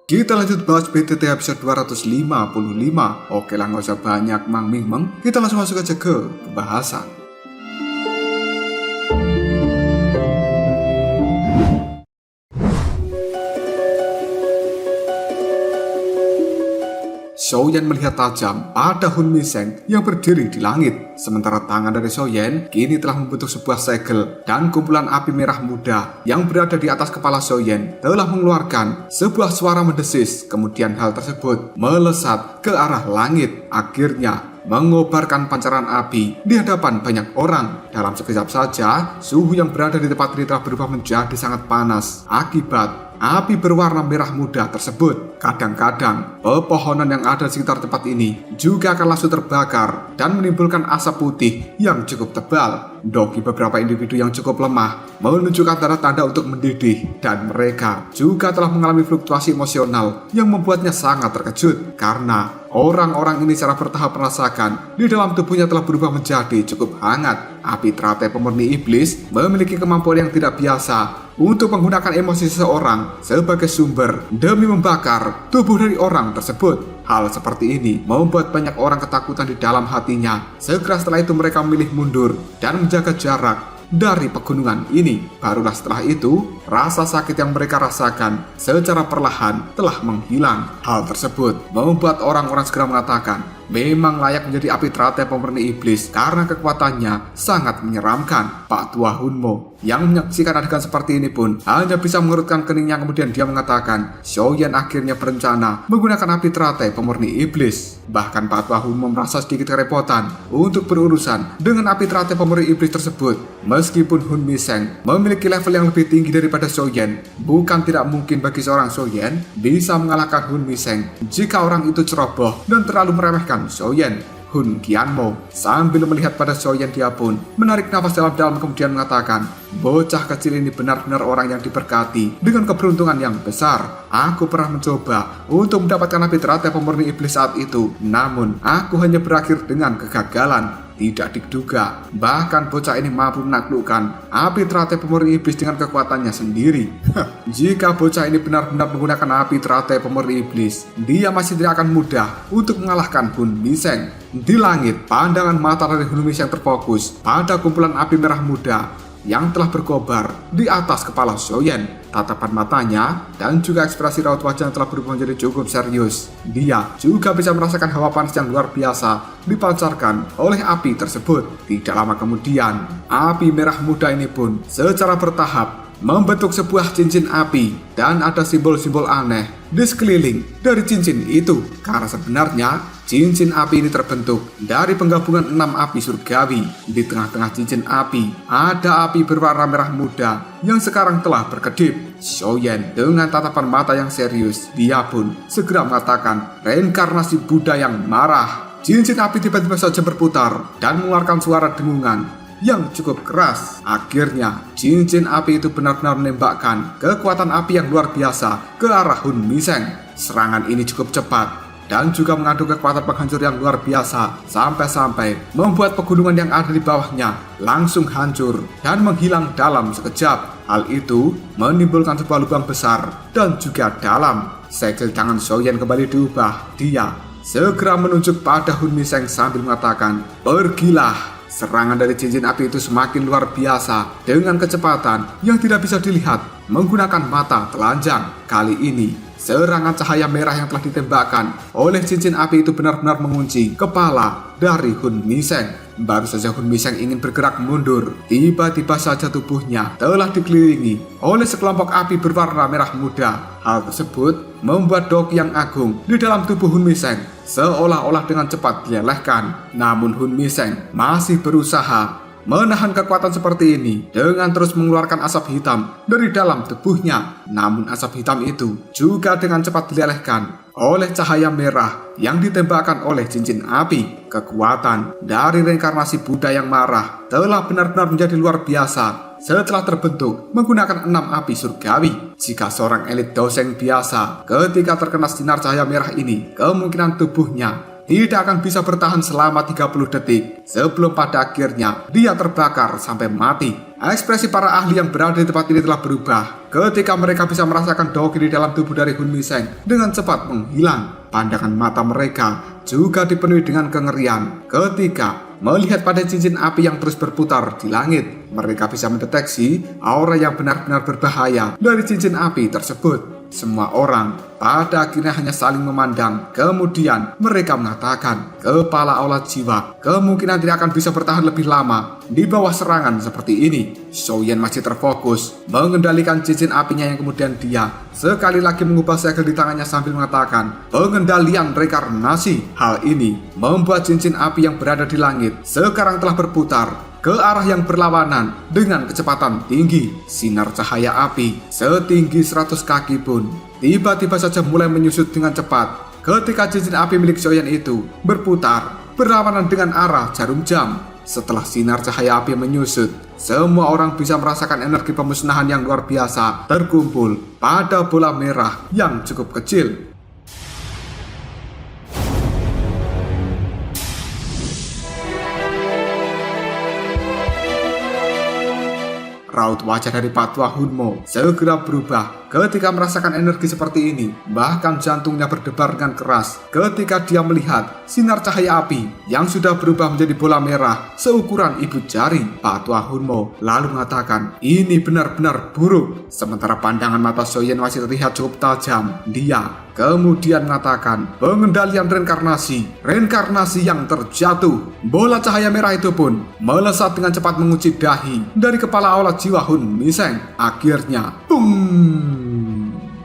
Kita lanjut bahas BTT episode 255. Oke lah, nggak usah banyak mang-ming-meng. Kita langsung masuk aja ke pembahasan. Xiaoyan melihat tajam pada Hun Miseng yang berdiri di langit. Sementara tangan dari Xiaoyan kini telah membentuk sebuah segel, dan kumpulan api merah muda yang berada di atas kepala Xiaoyan telah mengeluarkan sebuah suara mendesis. Kemudian hal tersebut melesat ke arah langit, akhirnya mengobarkan pancaran api di hadapan banyak orang. Dalam sekejap saja, suhu yang berada di tempat ini telah berubah menjadi sangat panas akibat api berwarna merah muda tersebut. Kadang-kadang, pepohonan yang ada di sekitar tempat ini juga akan langsung terbakar dan menimbulkan asap putih yang cukup tebal. Bagi beberapa individu yang cukup lemah menunjukkan tanda-tanda untuk mendidih, dan mereka juga telah mengalami fluktuasi emosional yang membuatnya sangat terkejut karena orang-orang ini secara bertahap merasakan di dalam tubuhnya telah berubah menjadi cukup hangat. Api teratai pemurni iblis memiliki kemampuan yang tidak biasa untuk menggunakan emosi seseorang sebagai sumber demi membakar tubuh dari orang tersebut. Hal seperti ini membuat banyak orang ketakutan di dalam hatinya. Segera setelah itu mereka memilih mundur dan menjaga jarak dari pegunungan ini. Barulah setelah itu, rasa sakit yang mereka rasakan secara perlahan telah menghilang. Hal tersebut membuat orang-orang segera mengatakan memang layak menjadi api teratai pemurni iblis karena kekuatannya sangat menyeramkan. Pak Tua Hunmo yang menyaksikan adegan seperti ini pun hanya bisa mengerutkan keningnya. Kemudian dia mengatakan Xiaoyan akhirnya berencana menggunakan api teratai pemurni iblis. Bahkan Pak Tua Hunmo merasa sedikit kerepotan untuk berurusan dengan api teratai pemurni iblis tersebut. Meskipun Hun Miseng memiliki level yang lebih tinggi daripada Xiaoyan, bukan tidak mungkin bagi seorang Xiaoyan bisa mengalahkan Hun Miseng jika orang itu ceroboh dan terlalu meremehkan Xiaoyan. Hun Qianmo sambil melihat pada Xiaoyan, dia pun menarik nafas dalam-dalam kemudian mengatakan, bocah kecil ini benar-benar orang yang diberkati dengan keberuntungan yang besar. Aku pernah mencoba untuk mendapatkan api teratai pemurni iblis saat itu, namun aku hanya berakhir dengan kegagalan. Tidak diduga, bahkan bocah ini mampu menaklukkan api teratai pemurni iblis dengan kekuatannya sendiri. Jika bocah ini benar-benar menggunakan api teratai pemurni iblis, dia masih tidak akan mudah untuk mengalahkan Hun Miseng. Di langit, pandangan mata dari Hun Miseng terfokus pada kumpulan api merah muda yang telah berkobar di atas kepala Xiaoyan. Tatapan matanya dan juga ekspresi raut wajah telah berubah menjadi cukup serius. Dia juga bisa merasakan hawa panas yang luar biasa dipancarkan oleh api tersebut. Tidak lama kemudian, api merah muda ini pun secara bertahap membentuk sebuah cincin api, dan ada simbol-simbol aneh di sekeliling dari cincin itu. Karena sebenarnya cincin api ini terbentuk dari penggabungan 6 api surgawi. Di tengah-tengah cincin api ada api berwarna merah muda yang sekarang telah berkedip. Xiaoyan dengan tatapan mata yang serius, dia pun segera mengatakan reinkarnasi Buddha yang marah. Cincin api tiba-tiba saja berputar dan mengeluarkan suara dengungan yang cukup keras. Akhirnya cincin api itu benar-benar menembakkan kekuatan api yang luar biasa ke arah Hun Miseng. Serangan ini cukup cepat dan juga mengandung kekuatan penghancur yang luar biasa, sampai-sampai membuat pegunungan yang ada di bawahnya langsung hancur dan menghilang dalam sekejap. Hal itu menimbulkan sebuah lubang besar dan juga dalam. Segel tangan Xiaoyan kembali diubah. Dia segera menunjuk pada Hun Miseng sambil mengatakan, pergilah. Serangan dari cincin api itu semakin luar biasa dengan kecepatan yang tidak bisa dilihat menggunakan mata telanjang. Kali ini, serangan cahaya merah yang telah ditembakkan oleh cincin api itu benar-benar mengunci kepala dari Hun Miseng. Baru saja Hun Miseng ingin bergerak mundur, tiba-tiba saja tubuhnya telah dikelilingi oleh sekelompok api berwarna merah muda. Hal tersebut membuat doki yang agung di dalam tubuh Hun Miseng seolah-olah dengan cepat dilelehkan. Namun Hun Miseng masih berusaha menahan kekuatan seperti ini dengan terus mengeluarkan asap hitam dari dalam tubuhnya. Namun asap hitam itu juga dengan cepat dilelehkan oleh cahaya merah yang ditembakkan oleh cincin api. Kekuatan dari reinkarnasi Buddha yang marah telah benar-benar menjadi luar biasa setelah terbentuk menggunakan 6 api surgawi. Jika seorang elit doseng biasa ketika terkena sinar cahaya merah ini, kemungkinan tubuhnya tidak akan bisa bertahan selama 30 detik sebelum pada akhirnya dia terbakar sampai mati. Ekspresi para ahli yang berada di tempat ini telah berubah ketika mereka bisa merasakan dogi di dalam tubuh dari Hun Miseng dengan cepat menghilang. Pandangan mata mereka juga dipenuhi dengan kengerian ketika melihat pada cincin api yang terus berputar di langit. Mereka bisa mendeteksi aura yang benar-benar berbahaya dari cincin api tersebut. Semua orang pada akhirnya hanya saling memandang. Kemudian mereka mengatakan, kepala aulat jiwa kemungkinan tidak akan bisa bertahan lebih lama di bawah serangan seperti ini. Xiaoyan masih terfokus mengendalikan cincin apinya yang kemudian dia sekali lagi mengubah segel di tangannya sambil mengatakan pengendalian rekarnasi. Hal ini membuat cincin api yang berada di langit sekarang telah berputar ke arah yang berlawanan dengan kecepatan tinggi. Sinar cahaya api setinggi 100 kaki pun tiba-tiba saja mulai menyusut dengan cepat ketika cincin api milik Xiaoyan itu berputar berlawanan dengan arah jarum jam. Setelah sinar cahaya api menyusut, semua orang bisa merasakan energi pemusnahan yang luar biasa terkumpul pada bola merah yang cukup kecil. Raut wajah dari Patwa Hunmo segera berubah ketika merasakan energi seperti ini. Bahkan jantungnya berdebar dengan keras ketika dia melihat sinar cahaya api yang sudah berubah menjadi bola merah seukuran ibu jari. Patwa Hunmo lalu mengatakan, ini benar-benar buruk. Sementara pandangan mata Xiaoyan masih terlihat cukup tajam. Dia kemudian mengatakan, pengendalian reinkarnasi yang terjatuh. Bola cahaya merah itu pun melesat dengan cepat mengunci dahi dari kepala aulat jiwa Hun Miseng. Akhirnya,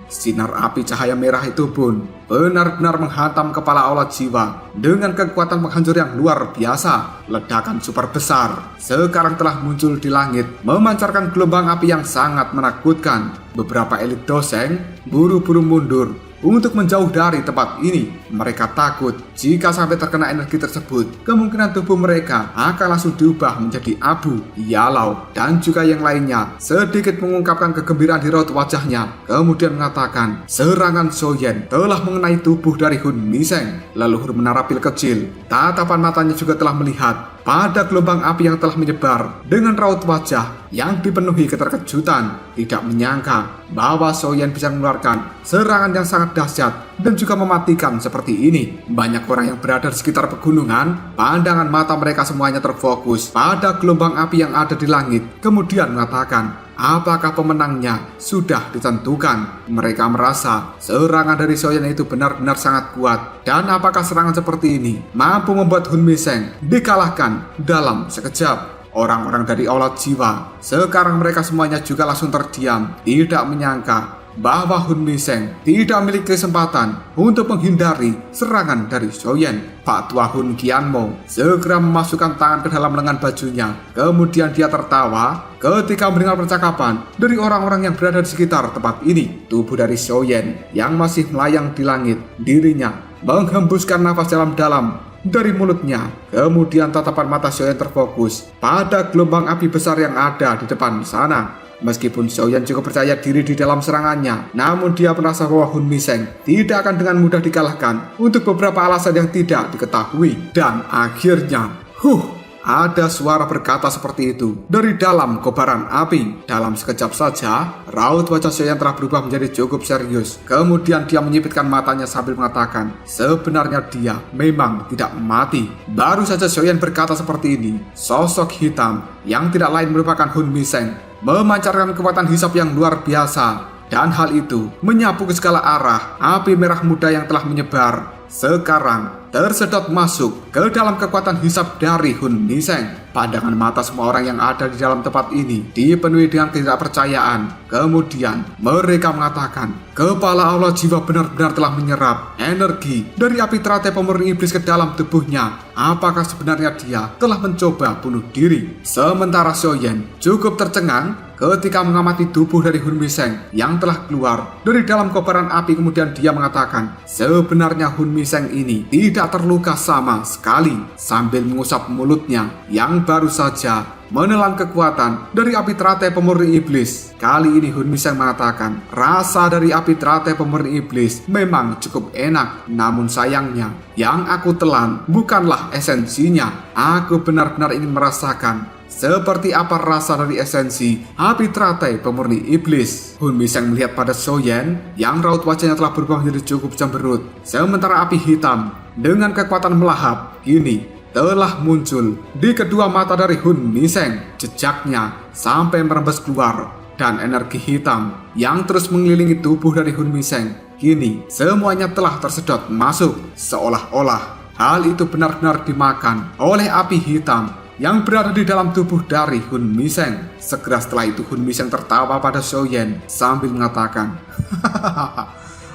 sinar api cahaya merah itu pun benar-benar menghantam kepala aulat jiwa dengan kekuatan penghancur yang luar biasa. Ledakan super besar sekarang telah muncul di langit, memancarkan gelombang api yang sangat menakutkan. Beberapa elit doseng buru-buru mundur untuk menjauh dari tempat ini. Mereka takut jika sampai terkena energi tersebut, kemungkinan tubuh mereka akan langsung diubah menjadi abu. Yalau dan juga yang lainnya sedikit mengungkapkan kegembiraan di raut wajahnya, kemudian mengatakan serangan Xiaoyan telah mengenai tubuh dari Hun Miseng. Leluhur menara pil kecil, tatapan matanya juga telah melihat pada gelombang api yang telah menyebar dengan raut wajah yang dipenuhi keterkejutan. Tidak menyangka bahwa Xiaoyan bisa mengeluarkan serangan yang sangat dahsyat dan juga mematikan seperti ini. Banyak orang yang berada di sekitar pegunungan, pandangan mata mereka semuanya terfokus pada gelombang api yang ada di langit, kemudian mengatakan, apakah pemenangnya sudah ditentukan? Mereka merasa serangan dari Xiaoyan itu benar-benar sangat kuat. Dan apakah serangan seperti ini mampu membuat Hun Miseng dikalahkan dalam sekejap? Orang-orang dari aulat jiwa sekarang mereka semuanya juga langsung terdiam, tidak menyangka bahwa Hun Miseng tidak memiliki kesempatan untuk menghindari serangan dari Xiaoyan. Pak Tua Hun Qianmo segera memasukkan tangan ke dalam lengan bajunya. Kemudian dia tertawa ketika mendengar percakapan dari orang-orang yang berada di sekitar tempat ini. Tubuh dari Xiaoyan yang masih melayang di langit, dirinya menghembuskan nafas dalam-dalam dari mulutnya. Kemudian tatapan mata Xiaoyan terfokus pada gelombang api besar yang ada di depan sana. Meskipun Xiaoyan juga percaya diri di dalam serangannya, namun dia merasa bahwa Hun Miseng tidak akan dengan mudah dikalahkan untuk beberapa alasan yang tidak diketahui. Dan akhirnya, ada suara berkata seperti itu dari dalam kobaran api. Dalam sekejap saja, raut wajah Xiaoyan telah berubah menjadi cukup serius. Kemudian dia menyipitkan matanya sambil mengatakan, sebenarnya dia memang tidak mati. Baru saja Xiaoyan berkata seperti ini, sosok hitam yang tidak lain merupakan Hun Miseng memancarkan kekuatan hisap yang luar biasa. Dan hal itu menyapu ke segala arah. Api merah muda yang telah menyebar sekarang tersedot masuk ke dalam kekuatan hisap dari Hun Miseng. Pandangan mata semua orang yang ada di dalam tempat ini dipenuhi dengan ketidakpercayaan. Kemudian mereka mengatakan, kepala aulat jiwa benar-benar telah menyerap energi dari api teratai pemurni iblis ke dalam tubuhnya. Apakah sebenarnya dia telah mencoba bunuh diri? Sementara Xiaoyan cukup tercengang ketika mengamati tubuh dari Hun Miseng yang telah keluar dari dalam kobaran api. Kemudian dia mengatakan, sebenarnya Hun Miseng ini tidak terluka sama sekali, sambil mengusap mulutnya yang baru saja menelan kekuatan dari api teratai pemurni iblis. Kali ini Hun Miseng mengatakan, rasa dari api teratai pemurni iblis memang cukup enak, namun sayangnya yang aku telan bukanlah esensinya. Aku benar-benar ingin merasakan seperti apa rasa dari esensi api teratai pemurni iblis. Hun Miseng melihat pada Soyen yang raut wajahnya telah berubah menjadi cukup cemberut, sementara api hitam dengan kekuatan melahap kini telah muncul di kedua mata dari Hun Miseng. Jejaknya sampai merembes keluar, dan energi hitam yang terus mengelilingi tubuh dari Hun Miseng kini semuanya telah tersedot masuk, seolah-olah hal itu benar-benar dimakan oleh api hitam yang berada di dalam tubuh dari Hun Miseng. Segera setelah itu Hun Miseng tertawa pada Soyen sambil mengatakan,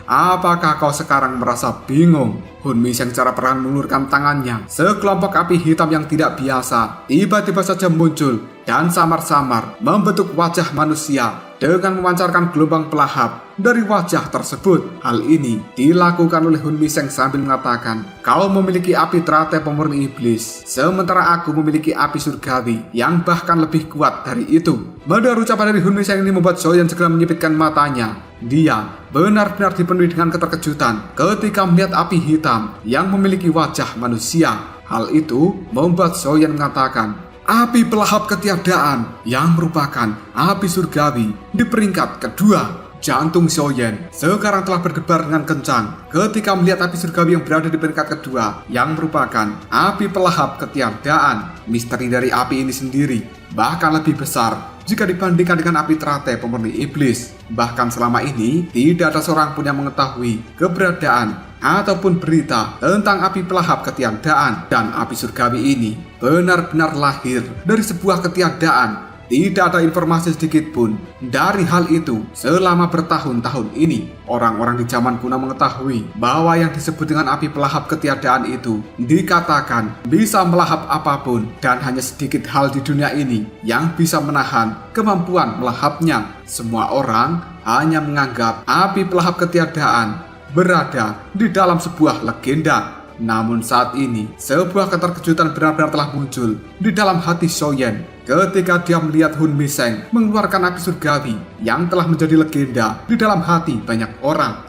apakah kau sekarang merasa bingung? Hun Miseng secara perlahan mengulurkan tangannya. Sekelompok api hitam yang tidak biasa tiba-tiba saja muncul dan samar-samar membentuk wajah manusia dengan memancarkan gelombang pelahap dari wajah tersebut. Hal ini dilakukan oleh Hun Miseng sambil mengatakan, kau memiliki api teratai pemurni iblis, sementara aku memiliki api surgawi yang bahkan lebih kuat dari itu. Mendengar ucapan dari Hun Miseng ini membuat Soyen segera menyipitkan matanya. Dia benar-benar dipenuhi dengan keterkejutan ketika melihat api hitam yang memiliki wajah manusia. Hal itu membuat Soyen mengatakan, api pelahap ketiadaan yang merupakan api surgawi di peringkat kedua. Jantung Soyen sekarang telah berdebar dengan kencang ketika melihat api surgawi yang berada di peringkat kedua yang merupakan api pelahap ketiadaan. Misteri dari api ini sendiri bahkan lebih besar jika dibandingkan dengan api teratai pemurni iblis. Bahkan selama ini tidak ada seorang pun yang mengetahui keberadaan ataupun berita tentang api pelahap ketiadaan. Dan api surgawi ini benar-benar lahir dari sebuah ketiadaan. Tidak ada informasi sedikit pun dari hal itu selama bertahun-tahun ini. Orang-orang di zaman kuno mengetahui bahwa yang disebut dengan api pelahap ketiadaan itu dikatakan bisa melahap apapun, dan hanya sedikit hal di dunia ini yang bisa menahan kemampuan melahapnya. Semua orang hanya menganggap api pelahap ketiadaan berada di dalam sebuah legenda. Namun saat ini sebuah keterkejutan benar-benar telah muncul di dalam hati Soyen ketika dia melihat Hun Miseng mengeluarkan api surgawi yang telah menjadi legenda di dalam hati banyak orang.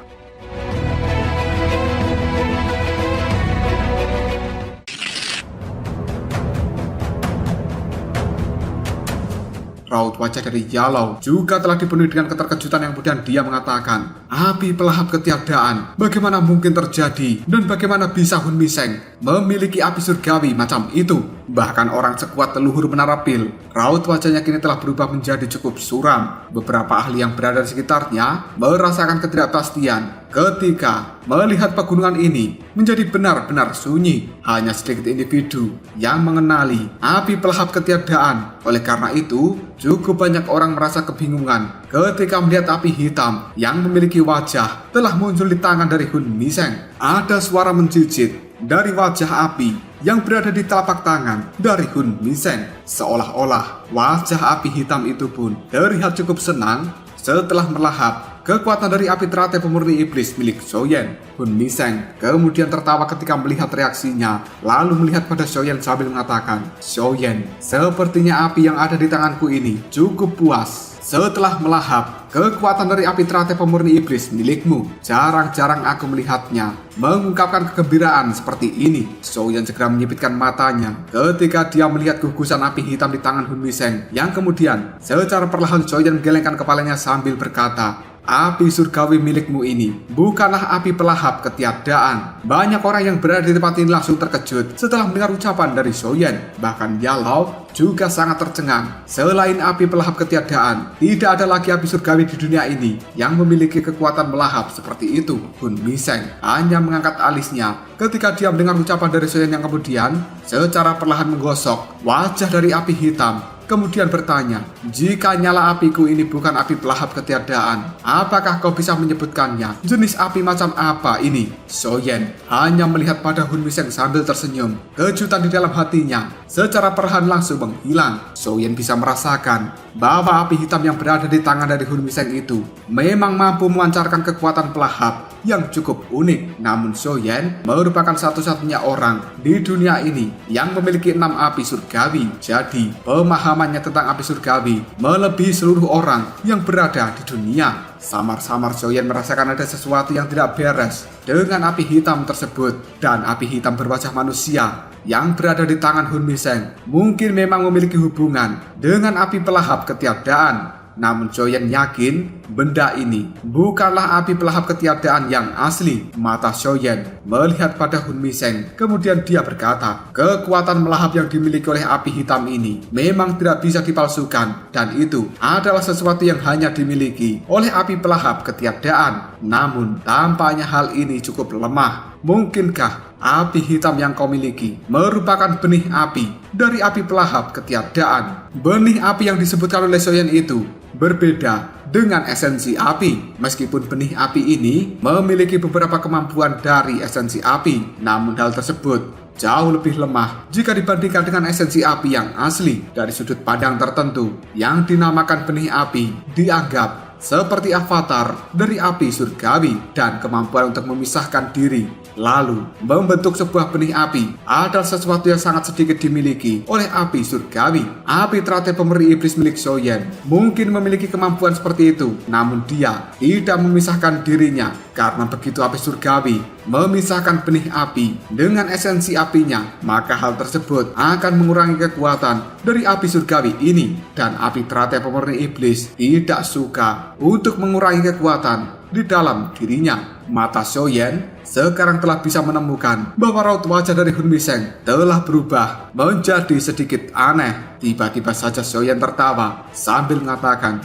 Raut wajah dari Yalou juga telah dipenuhi dengan keterkejutan yang kemudian dia mengatakan, api pelahap ketiadaan, bagaimana mungkin terjadi, dan bagaimana bisa Hun Miseng memiliki api surgawi macam itu? Bahkan orang sekuat leluhur Menara Pil, raut wajahnya kini telah berubah menjadi cukup suram. Beberapa ahli yang berada di sekitarnya merasakan ketidakpastian ketika melihat pegunungan ini menjadi benar-benar sunyi. Hanya sedikit individu yang mengenali api pelahap ketiadaan. Oleh karena itu, cukup banyak orang merasa kebingungan ketika melihat api hitam yang memiliki wajah telah muncul di tangan dari Hun Miseng. Ada suara menjijit dari wajah api yang berada di telapak tangan dari Hun Miseng. Seolah-olah wajah api hitam itu pun terlihat cukup senang setelah melahap kekuatan dari api teratai pemurni iblis milik Soyen. Hun Miseng kemudian tertawa ketika melihat reaksinya, lalu melihat pada Soyen sambil mengatakan, Soyen, sepertinya api yang ada di tanganku ini cukup puas setelah melahap kekuatan dari api teratai pemurni iblis milikmu. Jarang-jarang aku melihatnya mengungkapkan kegembiraan seperti ini. Soyen segera menyipitkan matanya ketika dia melihat gugusan api hitam di tangan Hun Miseng, yang kemudian secara perlahan Soyen menggelengkan kepalanya sambil berkata, api surgawi milikmu ini bukanlah api pelahap ketiadaan. Banyak orang yang berada di tempat ini langsung terkejut setelah mendengar ucapan dari Soyen. Bahkan Yalou juga sangat tercengang. Selain api pelahap ketiadaan, tidak ada lagi api surgawi di dunia ini yang memiliki kekuatan melahap seperti itu. Hun Miseng hanya mengangkat alisnya ketika dia mendengar ucapan dari Soyen, yang kemudian secara perlahan menggosok wajah dari api hitam kemudian bertanya, "Jika nyala apiku ini bukan api pelahap ketiadaan, apakah kau bisa menyebutkannya? Jenis api macam apa ini?" Soyen hanya melihat pada Hun Miseng sambil tersenyum. Kejutan di dalam hatinya secara perlahan langsung menghilang. Soyen bisa merasakan bahwa api hitam yang berada di tangan dari Hun Miseng itu memang mampu memancarkan kekuatan pelahap yang cukup unik. Namun Soyen merupakan satu-satunya orang di dunia ini yang memiliki 6 api surgawi. Jadi pemahamannya tentang api surgawi melebihi seluruh orang yang berada di dunia. Samar-samar Soyen merasakan ada sesuatu yang tidak beres dengan api hitam tersebut. Dan api hitam berwajah manusia yang berada di tangan Hun Miseng mungkin memang memiliki hubungan dengan api pelahap ketiadaan. Namun Soyen yakin benda ini bukanlah api pelahap ketiadaan yang asli. Mata Soyen melihat pada Hun Miseng, kemudian dia berkata, kekuatan melahap yang dimiliki oleh api hitam ini memang tidak bisa dipalsukan, dan itu adalah sesuatu yang hanya dimiliki oleh api pelahap ketiadaan. Namun tampaknya hal ini cukup lemah. Mungkinkah api hitam yang kau miliki merupakan benih api dari api pelahap ketiadaan? Benih api yang disebutkan oleh Soyen itu berbeda dengan esensi api. Meskipun benih api ini memiliki beberapa kemampuan dari esensi api, namun hal tersebut jauh lebih lemah jika dibandingkan dengan esensi api yang asli. Dari sudut pandang tertentu yang dinamakan benih api dianggap seperti avatar dari api surgawi, dan kemampuan untuk memisahkan diri lalu membentuk sebuah benih api adalah sesuatu yang sangat sedikit dimiliki oleh api surgawi. Api teratai pemeri iblis milik Soyen mungkin memiliki kemampuan seperti itu, namun dia tidak memisahkan dirinya karena begitu api surgawi memisahkan benih api dengan esensi apinya, maka hal tersebut akan mengurangi kekuatan dari api surgawi ini. Dan api teratai pemurni iblis tidak suka untuk mengurangi kekuatan di dalam dirinya. Mata Soyen sekarang telah bisa menemukan bahwa raut wajah dari Hun Miseng telah berubah menjadi sedikit aneh. Tiba-tiba saja Soyen tertawa sambil mengatakan,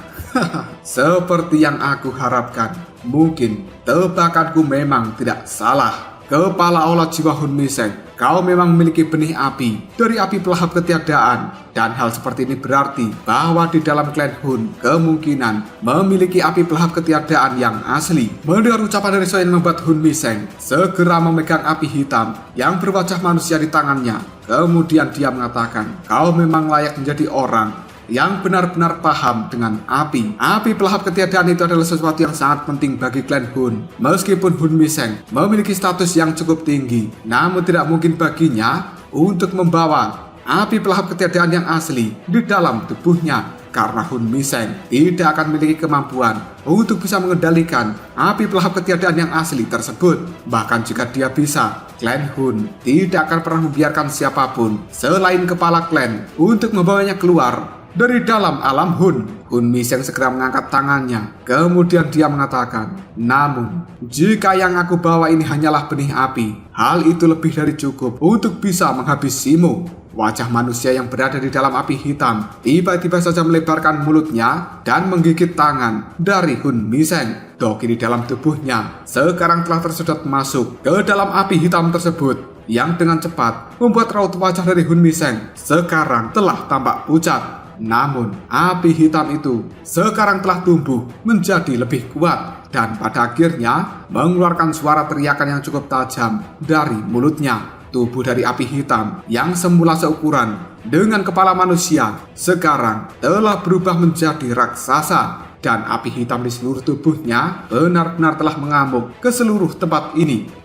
seperti yang aku harapkan. Mungkin tebakanku memang tidak salah. Kepala olah jiwa Hun Miseng, kau memang memiliki benih api dari api pelahap ketiadaan. Dan hal seperti ini berarti bahwa di dalam klan Hun kemungkinan memiliki api pelahap ketiadaan yang asli. Mendengar ucapan dari Soyen membuat Hun Miseng segera memegang api hitam yang berwajah manusia di tangannya. Kemudian dia mengatakan, kau memang layak menjadi orang yang benar-benar paham dengan api. Api pelahap ketiadaan itu adalah sesuatu yang sangat penting bagi klan Hun. Meskipun Hun Miseng memiliki status yang cukup tinggi, namun tidak mungkin baginya untuk membawa api pelahap ketiadaan yang asli di dalam tubuhnya, karena Hun Miseng tidak akan memiliki kemampuan untuk bisa mengendalikan api pelahap ketiadaan yang asli tersebut. Bahkan jika dia bisa, klan Hun tidak akan pernah membiarkan siapapun selain kepala klan untuk membawanya keluar dari dalam alam Hun. Hun Miseng segera mengangkat tangannya. Kemudian dia mengatakan, namun jika yang aku bawa ini hanyalah benih api, hal itu lebih dari cukup untuk bisa menghabisimu. Wajah manusia yang berada di dalam api hitam tiba-tiba saja melebarkan mulutnya dan menggigit tangan dari Hun Miseng. Doki di dalam tubuhnya sekarang telah tersedot masuk ke dalam api hitam tersebut, yang dengan cepat membuat raut wajah dari Hun Miseng sekarang telah tampak pucat. Namun api hitam itu sekarang telah tumbuh menjadi lebih kuat, dan pada akhirnya mengeluarkan suara teriakan yang cukup tajam dari mulutnya. Tubuh dari api hitam yang semula seukuran dengan kepala manusia sekarang telah berubah menjadi raksasa, dan api hitam di seluruh tubuhnya benar-benar telah mengamuk ke seluruh tempat ini.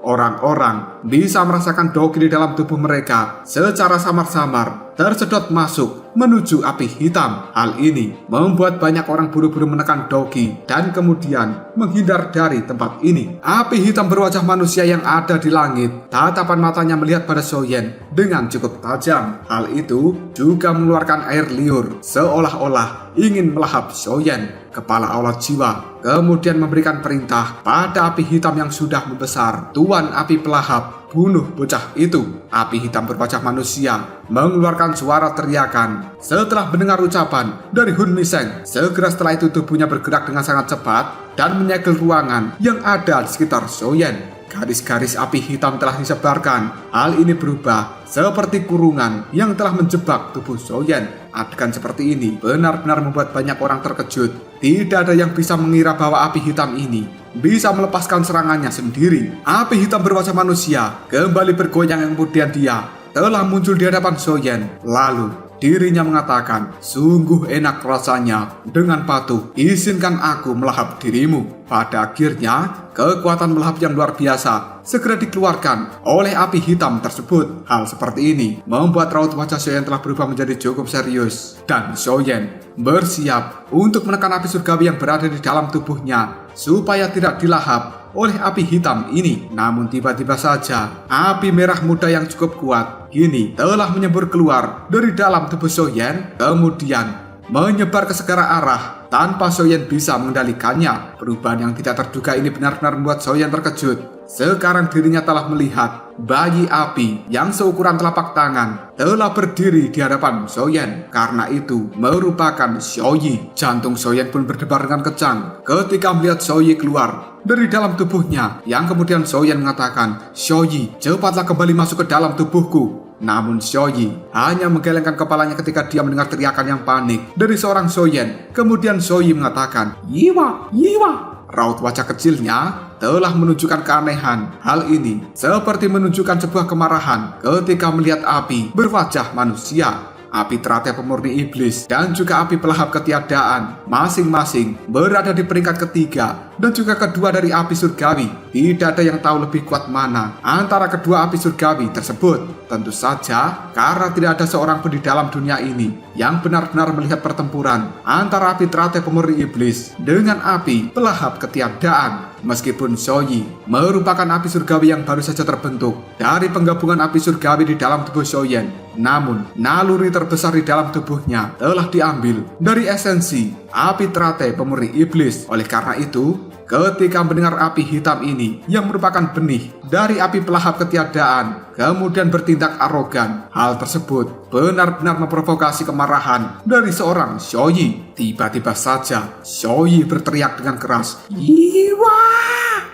Orang-orang bisa merasakan doki di dalam tubuh mereka secara samar-samar tersedot masuk menuju api hitam. Hal ini membuat banyak orang buru-buru menekan doki dan kemudian menghindar dari tempat ini. Api hitam berwajah manusia yang ada di langit. Tatapan matanya melihat pada Soyen dengan cukup tajam. Hal itu juga mengeluarkan air liur seolah-olah ingin melahap Soyen. Kepala olah jiwa kemudian memberikan perintah pada api hitam yang sudah membesar. Tuan api pelahap, bunuh bocah itu. Api hitam berwajah manusia mengeluarkan suara teriakan. Setelah mendengar ucapan dari Hun Miseng, segera setelah itu tubuhnya bergerak dengan sangat cepat dan menyegel ruangan yang ada di sekitar Xiaoyan. Garis-garis api hitam telah disebarkan. Hal ini berubah seperti kurungan yang telah menjebak tubuh Xiaoyan. Adegan seperti ini benar-benar membuat banyak orang terkejut. Tidak ada yang bisa mengira bahwa api hitam ini bisa melepaskan serangannya sendiri. Api hitam berwajah manusia kembali bergoyang yang kemudian dia telah muncul di hadapan Xiaoyan. Lalu dirinya mengatakan, sungguh enak rasanya dengan patuh, izinkan aku melahap dirimu. Pada akhirnya, kekuatan melahap yang luar biasa segera dikeluarkan oleh api hitam tersebut. Hal seperti ini membuat raut wajah Xiaoyan telah berubah menjadi cukup serius. Dan Xiaoyan bersiap untuk menekan api surgawi yang berada di dalam tubuhnya supaya tidak dilahap oleh api hitam ini. Namun tiba-tiba saja api merah muda yang cukup kuat kini telah menyembur keluar dari dalam tubuh Xiaoyan, kemudian menyebar ke segala arah tanpa Xiaoyan bisa mengendalikannya. Perubahan yang tidak terduga ini benar-benar membuat Xiaoyan terkejut. Sekarang dirinya telah melihat bayi api yang seukuran telapak tangan telah berdiri di hadapan Xiaoyan. Karena itu merupakan Xiaoyi. Jantung Xiaoyan pun berdebar dengan kencang ketika melihat Xiaoyi keluar dari dalam tubuhnya. Yang kemudian Xiaoyan mengatakan, "Xiaoyi, cepatlah kembali masuk ke dalam tubuhku." Namun Xiaoyi hanya menggelengkan kepalanya ketika dia mendengar teriakan yang panik dari seorang Xiaoyan. Kemudian Xiaoyi mengatakan, "Yiwa, Yiwa." Raut wajah kecilnya telah menunjukkan keanehan. Hal ini seperti menunjukkan sebuah kemarahan ketika melihat api berwajah manusia. Api teratai pemurni iblis dan juga api pelahap ketiadaan masing-masing berada di peringkat ketiga dan juga kedua dari api surgawi. Tidak ada yang tahu lebih kuat mana antara kedua api surgawi tersebut. Tentu saja karena tidak ada seorang pun di dalam dunia ini yang benar-benar melihat pertempuran antara api teratai pemurni iblis dengan api pelahap ketiadaan. Meskipun Xiaoyi merupakan api surgawi yang baru saja terbentuk dari penggabungan api surgawi di dalam tubuh Xiaoyan, namun naluri terbesar di dalam tubuhnya telah diambil dari esensi api teratai pemurni iblis. Oleh karena itu, ketika mendengar api hitam ini yang merupakan benih dari api pelahap ketiadaan kemudian bertindak arogan, hal tersebut benar-benar memprovokasi kemarahan dari seorang Xiaoyi. Tiba-tiba saja Xiaoyi berteriak dengan keras, "Yiwa!"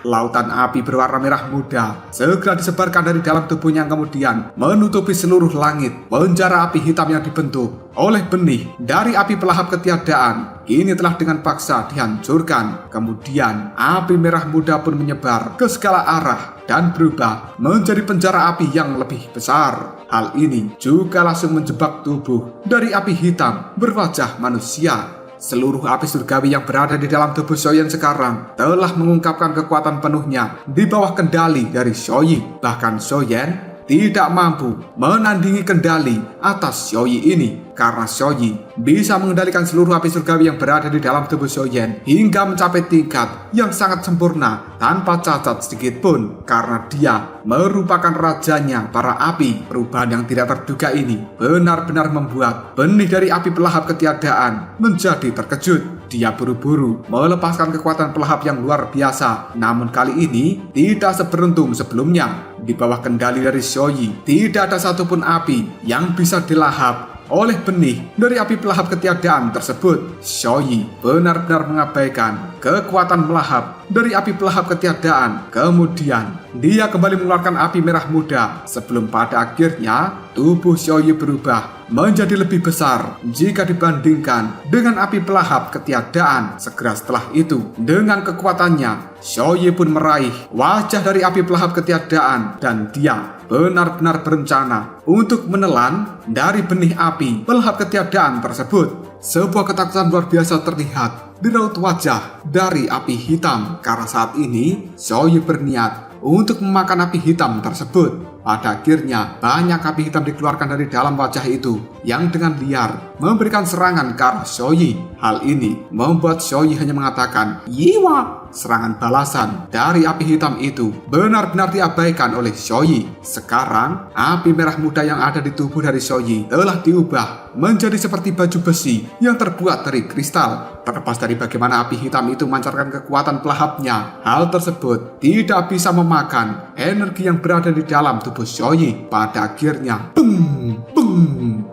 Lautan api berwarna merah muda segera disebarkan dari dalam tubuhnya yang kemudian menutupi seluruh langit. Penjara api hitam yang dibentuk oleh benih dari api pelahap ketiadaan kini telah dengan paksa dihancurkan. Kemudian api merah muda pun menyebar ke segala arah dan berubah menjadi penjara api yang lebih besar. Hal ini juga langsung menjebak tubuh dari api hitam berwajah manusia. Seluruh api surgawi yang berada di dalam tubuh Xiaoyan sekarang telah mengungkapkan kekuatan penuhnya di bawah kendali dari Xiaoyi. Bahkan Xiaoyan tidak mampu menandingi kendali atas Xiaoyi ini. Karena Xiaoyi bisa mengendalikan seluruh api surgawi yang berada di dalam tubuh Xiaoyan hingga mencapai tingkat yang sangat sempurna tanpa cacat sedikit pun. Karena dia merupakan rajanya para api. Perubahan yang tidak terduga ini benar-benar membuat benih dari api pelahap ketiadaan menjadi terkejut. Dia buru-buru melepaskan kekuatan pelahap yang luar biasa. Namun kali ini tidak seberuntung sebelumnya. Di bawah kendali dari Xiaoyi tidak ada satupun api yang bisa dilahap oleh benih dari api pelahap ketiadaan tersebut. Xiaoyi benar-benar mengabaikan kekuatan melahap dari api pelahap ketiadaan. Kemudian dia kembali mengeluarkan api merah muda sebelum pada akhirnya tubuh Xiaoyi berubah menjadi lebih besar jika dibandingkan dengan api pelahap ketiadaan. Segera setelah itu, dengan kekuatannya, Xiaoyi pun meraih wajah dari api pelahap ketiadaan dan dia benar-benar berencana untuk menelan dari benih api pelahap ketiadaan tersebut. Sebuah ketakutan luar biasa terlihat di raut wajah dari api hitam karena saat ini Xiaoyi berniat untuk memakan api hitam tersebut. Pada akhirnya, banyak api hitam dikeluarkan dari dalam wajah itu yang dengan liar memberikan serangan ke arah Xiaoyi. Hal ini membuat Xiaoyi hanya mengatakan, "Yiwa!" Serangan balasan dari api hitam itu benar-benar diabaikan oleh Xiaoyi. Sekarang, api merah muda yang ada di tubuh dari Xiaoyi telah diubah menjadi seperti baju besi yang terbuat dari kristal. Terlepas dari bagaimana api hitam itu memancarkan kekuatan pelahapnya, hal tersebut tidak bisa memakan energi yang berada di dalam tubuh Xiaoyi. Pada akhirnya, beng, beng.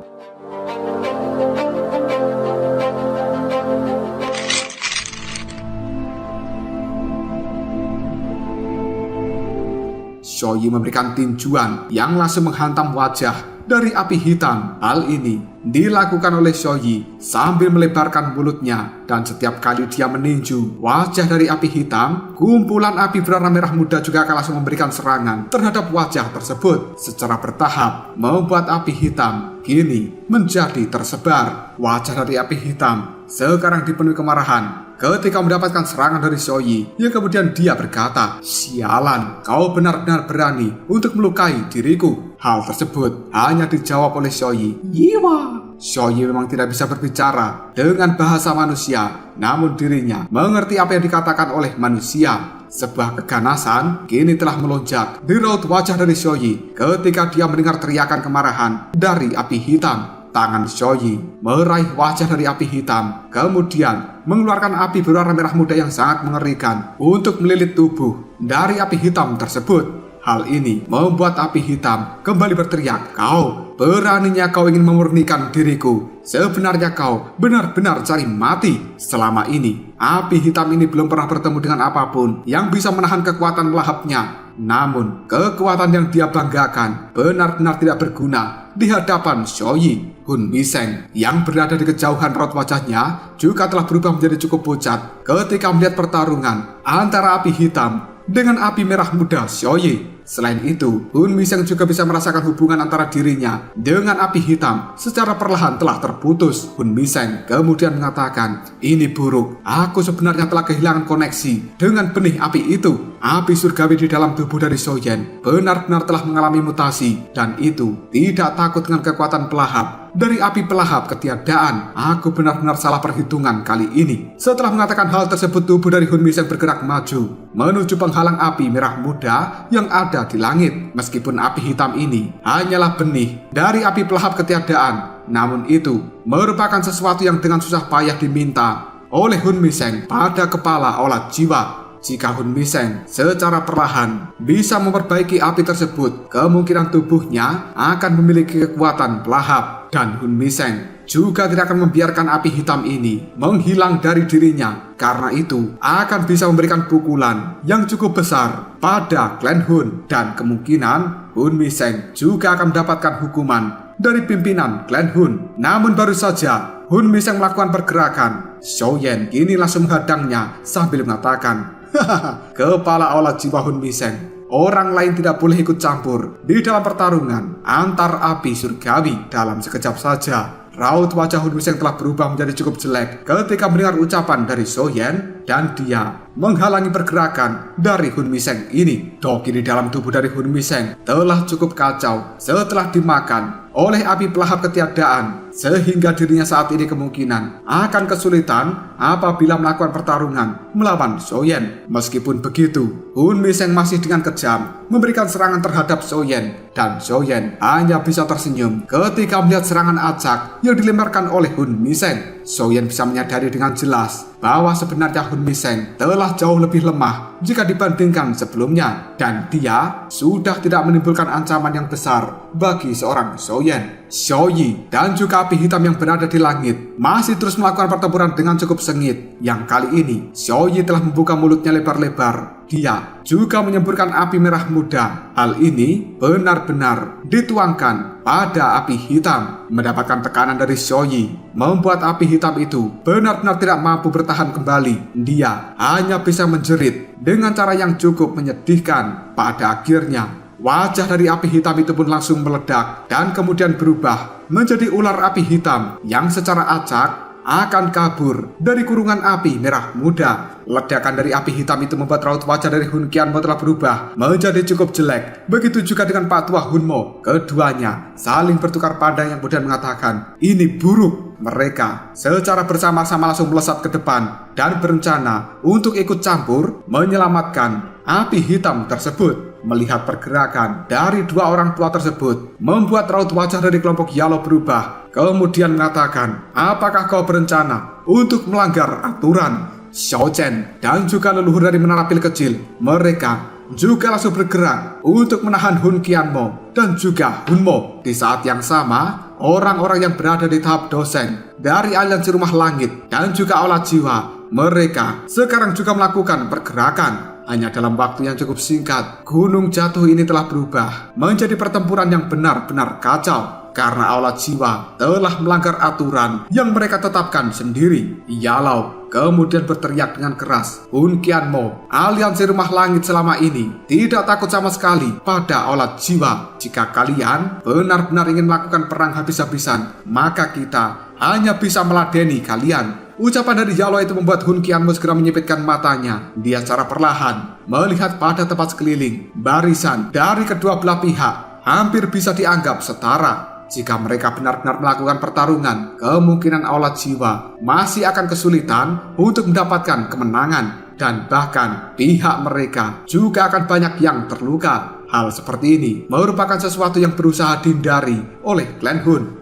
Xiaoyi memberikan tinjuan yang langsung menghantam wajah dari api hitam. Hal ini dilakukan oleh Xiaoyi sambil melebarkan mulutnya, dan setiap kali dia meninju wajah dari api hitam, kumpulan api berwarna merah muda juga akan langsung memberikan serangan terhadap wajah tersebut secara bertahap, membuat api hitam kini menjadi tersebar. Wajah dari api hitam sekarang dipenuhi kemarahan ketika mendapatkan serangan dari Xiaoyi, yang kemudian dia berkata, "Sialan, kau benar-benar berani untuk melukai diriku." Hal tersebut hanya dijawab oleh Xiaoyi, "Yiwa." Xiaoyi memang tidak bisa berbicara dengan bahasa manusia, namun dirinya mengerti apa yang dikatakan oleh manusia. Sebuah keganasan kini telah melonjak di raut wajah dari Xiaoyi ketika dia mendengar teriakan kemarahan dari api hitam. Tangan Xiaoyi meraih wajah dari api hitam, kemudian mengeluarkan api berwarna merah muda yang sangat mengerikan untuk melilit tubuh dari api hitam tersebut. Hal ini membuat api hitam kembali berteriak, "Kau, beraninya kau ingin memurnikan diriku. Sebenarnya kau benar-benar cari mati." Selama ini, api hitam ini belum pernah bertemu dengan apapun yang bisa menahan kekuatan melahapnya. Namun, kekuatan yang dia banggakan benar-benar tidak berguna di hadapan Xiaoyi. Hun Miseng yang berada di kejauhan raut wajahnya juga telah berubah menjadi cukup pucat ketika melihat pertarungan antara api hitam dengan api merah muda Xiaoyi. Selain itu, Hun Miseng juga bisa merasakan hubungan antara dirinya dengan api hitam secara perlahan telah terputus. Hun Miseng kemudian mengatakan, "Ini buruk, aku sebenarnya telah kehilangan koneksi dengan benih api itu." Api surgawi di dalam tubuh dari Xiaoyan benar-benar telah mengalami mutasi, dan itu tidak takut dengan kekuatan pelahap dari api pelahap ketiadaan. Aku benar-benar salah perhitungan kali ini. Setelah mengatakan hal tersebut, tubuh dari Hun Miseng bergerak maju menuju penghalang api merah muda yang ada di langit. Meskipun api hitam ini hanyalah benih dari api pelahap ketiadaan, namun itu merupakan sesuatu yang dengan susah payah diminta oleh Hun Miseng pada kepala olah jiwa. Jika Hun Miseng secara perlahan bisa memperbaiki api tersebut, kemungkinan tubuhnya akan memiliki kekuatan pelahap, dan Hun Miseng juga tidak akan membiarkan api hitam ini menghilang dari dirinya. Karena itu akan bisa memberikan pukulan yang cukup besar pada klan Hun, dan kemungkinan Hun Miseng juga akan mendapatkan hukuman dari pimpinan klan Hun. Namun baru saja Hun Miseng melakukan pergerakan, Xiaoyan kini langsung menghadangnya sambil mengatakan, "Hahaha, kepala olah jiwa Hun Miseng, orang lain tidak boleh ikut campur di dalam pertarungan antar api surgawi." Dalam sekejap saja, raut wajah Hun Miseng telah berubah menjadi cukup jelek ketika mendengar ucapan dari Xiaoyan, dan dia menghalangi pergerakan dari Hun Miseng ini. Doki di dalam tubuh dari Hun Miseng telah cukup kacau setelah dimakan oleh api pelahap ketiadaan, sehingga dirinya saat ini kemungkinan akan kesulitan apabila melakukan pertarungan melawan Xiaoyan. Meskipun begitu, Hun Miseng masih dengan kejam memberikan serangan terhadap Xiaoyan, dan Xiaoyan hanya bisa tersenyum ketika melihat serangan acak yang dilemparkan oleh Hun Miseng. Xiaoyan bisa menyadari dengan jelas bahwa sebenarnya Hun Miseng telah jauh lebih lemah jika dibandingkan sebelumnya, dan dia sudah tidak menimbulkan ancaman yang besar bagi seorang Xiaoyan. Xiaoyi dan juga api hitam yang berada di langit masih terus melakukan pertempuran dengan cukup sengit. Yang kali ini Xiaoyi telah membuka mulutnya lebar-lebar. Dia juga menyemburkan api merah muda. Hal ini benar-benar dituangkan pada api hitam. Mendapatkan tekanan dari Xiaoyi membuat api hitam itu benar-benar tidak mampu bertahan kembali. Dia hanya bisa menjerit dengan cara yang cukup menyedihkan. Pada akhirnya, wajah dari api hitam itu pun langsung meledak dan kemudian berubah menjadi ular api hitam yang secara acak akan kabur dari kurungan api merah muda. Ledakan dari api hitam itu membuat raut wajah dari Hun Qianmo telah berubah menjadi cukup jelek. Begitu juga dengan Pak Tua Hunmo. Keduanya saling bertukar pandang yang kemudian mengatakan, ini buruk. Mereka secara bersama-sama langsung melesat ke depan dan berencana untuk ikut campur menyelamatkan api hitam tersebut. Melihat pergerakan dari dua orang tua tersebut membuat raut wajah dari kelompok Yalo berubah. Kemudian mengatakan, apakah kau berencana untuk melanggar aturan? Xiao Chen dan juga leluhur dari menara pil kecil, mereka juga langsung bergerak untuk menahan Hun Qianmo dan juga Hunmo. Di saat yang sama, orang-orang yang berada di tahap dosen dari aliansi rumah langit dan juga aula jiwa, mereka sekarang juga melakukan pergerakan. Hanya dalam waktu yang cukup singkat, gunung jatuh ini telah berubah menjadi pertempuran yang benar-benar kacau. Karena aula jiwa telah melanggar aturan yang mereka tetapkan sendiri. Yalau kemudian berteriak dengan keras, Hun Qianmo, aliansi rumah langit selama ini tidak takut sama sekali pada aula jiwa. Jika kalian benar-benar ingin melakukan perang habis-habisan, maka kita hanya bisa meladeni kalian. Ucapan dari Yalo itu membuat Hun Qianmo segera menyipitkan matanya. Dia secara perlahan melihat pada tempat sekeliling. Barisan dari kedua belah pihak hampir bisa dianggap setara. Jika mereka benar-benar melakukan pertarungan, kemungkinan aula jiwa masih akan kesulitan untuk mendapatkan kemenangan. Dan bahkan pihak mereka juga akan banyak yang terluka. Hal seperti ini merupakan sesuatu yang berusaha dihindari oleh klan Hun.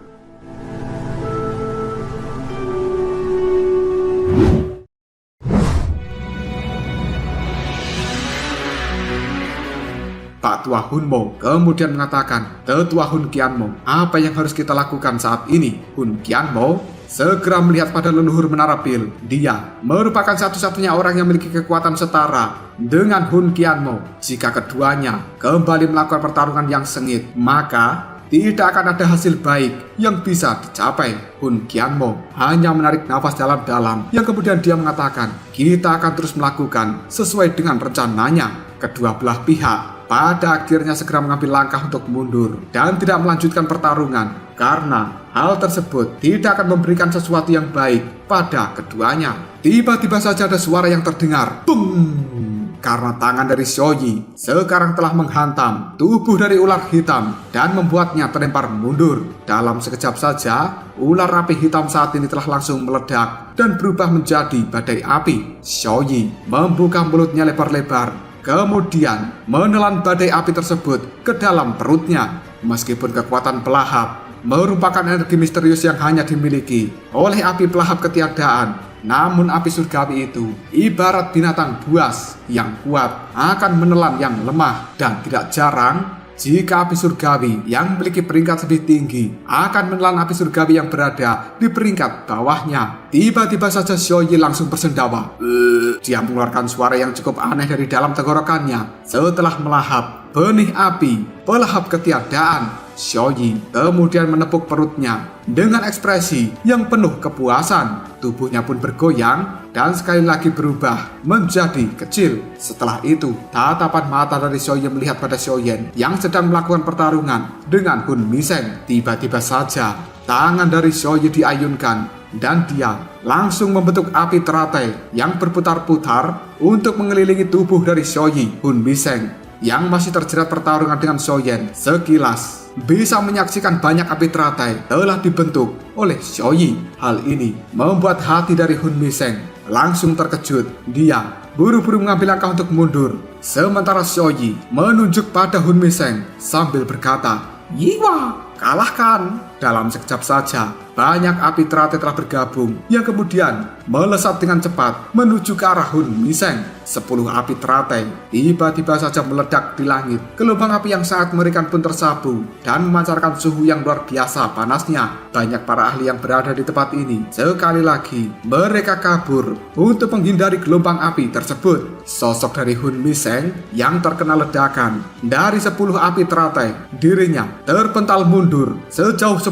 Pak Tua Hunmo kemudian mengatakan, Tetua Hun Qianmo, apa yang harus kita lakukan saat ini? Hun Qianmo segera melihat pada leluhur menara pil. Dia merupakan satu-satunya orang yang memiliki kekuatan setara dengan Hun Qianmo. Jika keduanya kembali melakukan pertarungan yang sengit, maka tidak akan ada hasil baik yang bisa dicapai. Hun Qianmo hanya menarik nafas dalam-dalam yang kemudian dia mengatakan, kita akan terus melakukan sesuai dengan rencananya. Kedua belah pihak pada akhirnya segera mengambil langkah untuk mundur dan tidak melanjutkan pertarungan karena hal tersebut tidak akan memberikan sesuatu yang baik pada keduanya. Tiba-tiba saja ada suara yang terdengar, bung! Karena tangan dari Xiaoyi sekarang telah menghantam tubuh dari ular hitam dan membuatnya terlempar mundur. Dalam sekejap saja, ular api hitam saat ini telah langsung meledak dan berubah menjadi badai api. Xiaoyi membuka mulutnya lebar-lebar, kemudian menelan badai api tersebut ke dalam perutnya. Meskipun kekuatan pelahap merupakan energi misterius yang hanya dimiliki oleh api pelahap ketiadaan, namun api surgawi itu ibarat binatang buas yang kuat akan menelan yang lemah. Dan tidak jarang jika api surgawi yang memiliki peringkat lebih tinggi akan menelan api surgawi yang berada di peringkat bawahnya. Tiba-tiba saja Xiaoyi langsung bersendawa. Dia mengeluarkan suara yang cukup aneh dari dalam tenggorokannya. Setelah melahap benih api pelahap ketiadaan, Xiaoyi kemudian menepuk perutnya dengan ekspresi yang penuh kepuasan. Tubuhnya pun bergoyang dan sekali lagi berubah menjadi kecil. Setelah itu, tatapan mata dari Xiaoyi melihat pada Xiaoyan yang sedang melakukan pertarungan dengan Hun Miseng. Tiba-tiba saja tangan dari Xiaoyi diayunkan dan dia langsung membentuk api teratai yang berputar-putar untuk mengelilingi tubuh dari Xiaoyi. Hun Miseng yang masih terjerat pertarungan dengan Xiaoyan sekilas bisa menyaksikan banyak api teratai telah dibentuk oleh Xiaoyi. Hal ini membuat hati dari Hun Miseng langsung terkejut. Dia buru-buru mengambil langkah untuk mundur, sementara Xiaoyi menunjuk pada Hun Miseng sambil berkata, Yiwa, kalahkan. Dalam sekejap saja, banyak api teratai telah bergabung yang kemudian melesat dengan cepat menuju ke arah Hun Miseng. 10 api teratai tiba-tiba saja meledak di langit. Gelombang api yang sangat mengerikan pun tersapu dan memancarkan suhu yang luar biasa panasnya. Banyak para ahli yang berada di tempat ini sekali lagi mereka kabur untuk menghindari gelombang api tersebut. Sosok dari Hun Miseng yang terkena ledakan dari 10 api teratai, dirinya terpental mundur sejauh 10.000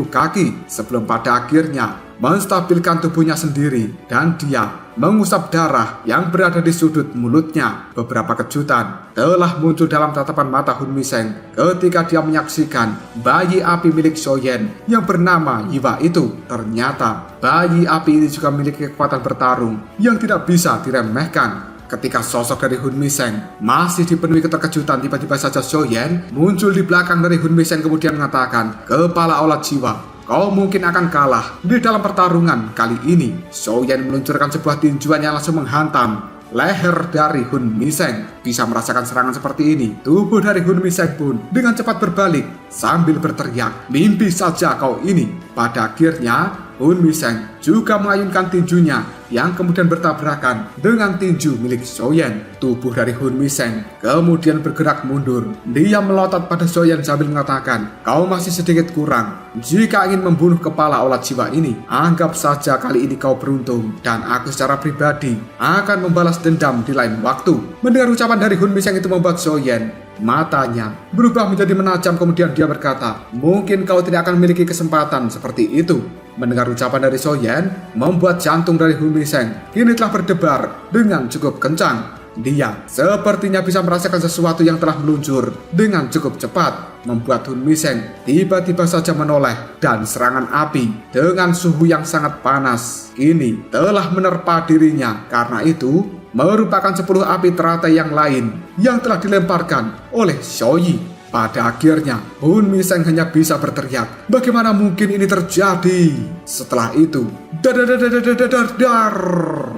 kaki sebelum pada akhirnya menstabilkan tubuhnya sendiri dan dia mengusap darah yang berada di sudut mulutnya. Beberapa kejutan telah muncul dalam tatapan mata Hun Miseng ketika dia menyaksikan bayi api milik Soyen yang bernama Yiwa itu. Ternyata bayi api ini juga memiliki kekuatan bertarung yang tidak bisa diremehkan. Ketika sosok dari Hun Miseng masih dipenuhi keterkejutan, tiba-tiba saja Soyen muncul di belakang dari Hun Miseng kemudian mengatakan, "Kepala olah jiwa, kau mungkin akan kalah di dalam pertarungan kali ini." Soyen meluncurkan sebuah tinjuan yang langsung menghantam leher dari Hun Miseng. Bisa merasakan serangan seperti ini, tubuh dari Hun Miseng pun dengan cepat berbalik sambil berteriak, "Mimpi saja kau ini." Pada akhirnya Hun Miseng juga mengayunkan tinjunya yang kemudian bertabrakan dengan tinju milik Soyen. Tubuh dari Hun Miseng kemudian bergerak mundur. Dia melotot pada Soyen sambil mengatakan, "Kau masih sedikit kurang. Jika ingin membunuh kepala olah jiwa ini, anggap saja kali ini kau beruntung. Dan aku secara pribadi akan membalas dendam di lain waktu." Mendengar ucapan dari Hun Miseng itu membuat Soyen matanya berubah menjadi menajam, kemudian dia berkata, "Mungkin kau tidak akan memiliki kesempatan seperti itu." Mendengar ucapan dari Soyen membuat jantung dari Hun Miseng kini telah berdebar dengan cukup kencang. Dia sepertinya bisa merasakan sesuatu yang telah meluncur dengan cukup cepat, membuat Hun Miseng tiba-tiba saja menoleh dan serangan api dengan suhu yang sangat panas kini telah menerpa dirinya. Karena itu merupakan 10 api teratai yang lain yang telah dilemparkan oleh Xiaoyi. Pada akhirnya Hun Miseng hanya bisa berteriak, "Bagaimana mungkin ini terjadi?" Setelah itu dar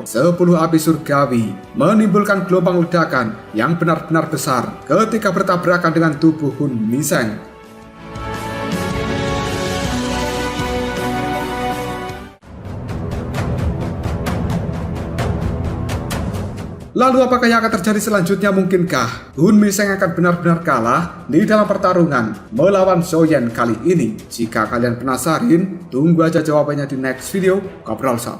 10 api surgawi menimbulkan gelombang ledakan yang benar-benar besar ketika bertabrakan dengan tubuh Hun Miseng. Lalu apakah yang akan terjadi selanjutnya? Mungkinkah Hun Miseng akan benar-benar kalah di dalam pertarungan melawan Soyen kali ini? Jika kalian penasaran, tunggu aja jawabannya di next video. Kopral Shop.